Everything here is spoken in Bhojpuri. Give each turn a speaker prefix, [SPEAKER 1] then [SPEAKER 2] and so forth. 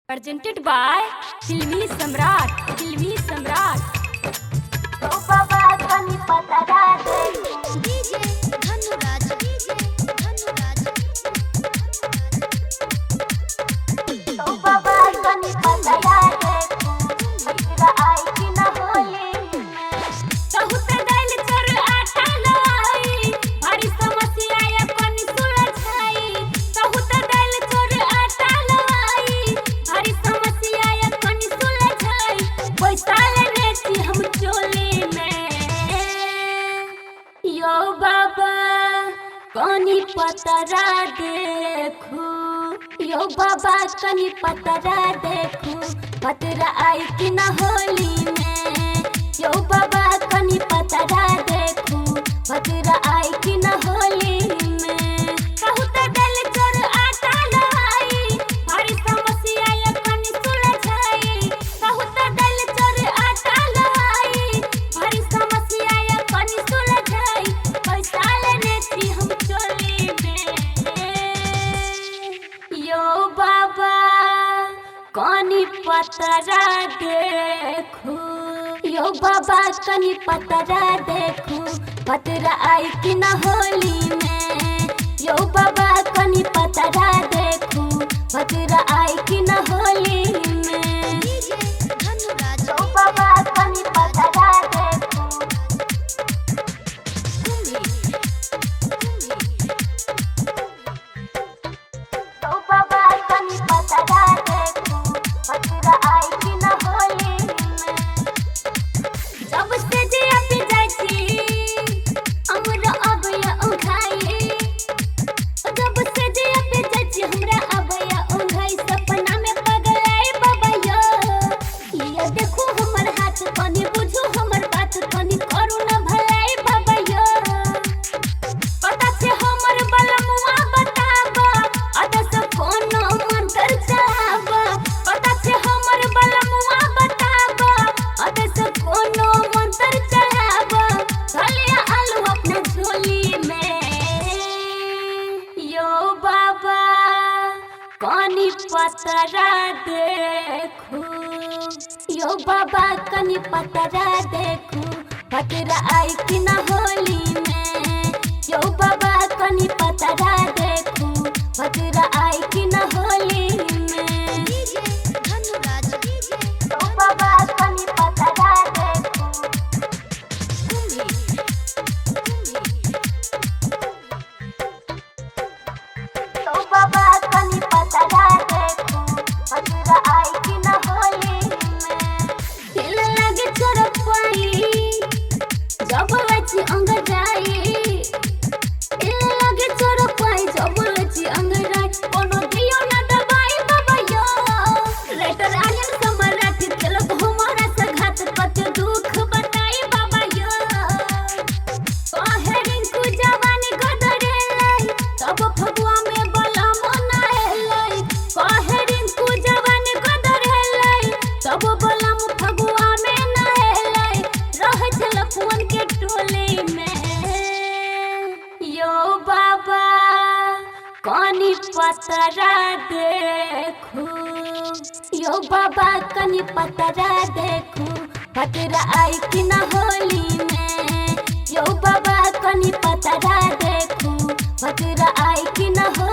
[SPEAKER 1] presented by Filmi Samrat. Filmi Samrat.
[SPEAKER 2] तो बाबा कनी पता दे
[SPEAKER 3] डीजे धनुराज
[SPEAKER 2] तो बाबा कनी पता दे तेरा आई कि न होली
[SPEAKER 1] बहुत दिल चोर आटा लाई भारी समस्या या कनी सुलझाई बहुत दिल चोर आटा लाई भारी समस्या या कनी सुलझाई पैसा लेने छी हम चोली में यो बाबा कनी पतरा देखू यो बाबा कनी पतरा देखू पतरा आई कि न होली में यो बाबा कनी पतरा देखू पतरा आई कि न होली में बहुत दिल चोर आटा लाई भारी समस्या या कनी सुलझाई बहुत दिल चोर आटा लाई भारी समस्या या कनी सुलझाई पैसा लेने छी हम चोली में यो बाबा कनी पतरा देखू यो बाबा कनी पतरा देखू पतरा आई कि न होली में यो बाबा कनी पतरा देखू पतरा आई कि न होली में
[SPEAKER 3] डीजे धनुराज
[SPEAKER 2] तो बाबा कनी पता दे तो बाबा कनी पता दे तेरा आई कि न होली
[SPEAKER 1] जब से जे अपी जाय छी हमरा अब या उघाई जब से जे अपी जाय छी हमरा अब या उघाई सपना में पगलाई बाबा ये देखो हमर हाथ कनी बुझू हमर बात कनी करू न भलाई बाबा पता छे हमर बलमुआ बताबा अदस कोनो मंत्र चाहबा पता छे हमर बलमुआ बताबा अदस कोनो मंत्र चाहबा धलिया आलू अपने झोली में यो बाबा कनी पतरा देखू यो बाबा कनी पतरा देखू पतरा आई कि न होली में यो बाबा कनी पतरा देखू पतरा आई कि न होली में
[SPEAKER 3] डीजे धनुराज
[SPEAKER 2] तो बाबा कनी पता दे तो बाबा कनी पता दे तेरा आई कि न होली
[SPEAKER 1] दिल लगे छोड़ पाई जब लची अंग जाई दिल लगे छोड़ पाई जब लची अंग जाई कोनो दियो न दबाई बाबा यो लेटर आयन समराठी चलत हमारा सघात कत दुख बताई बाबा यो काहे रिंकू जवानी गदरे लाई तब फगुआ में बला मनाए लाई काहे रिंकू जवानी गदरे लाई तब बला फगुआ में नाए लाई रह चल फोन के टोले में यो बाबा कनी पतरा देखू यो बाबा कनी पतरा देखू पतरा आई कि न होली में यो बाबा कनी पतरा देखू पतरा आई कि न होली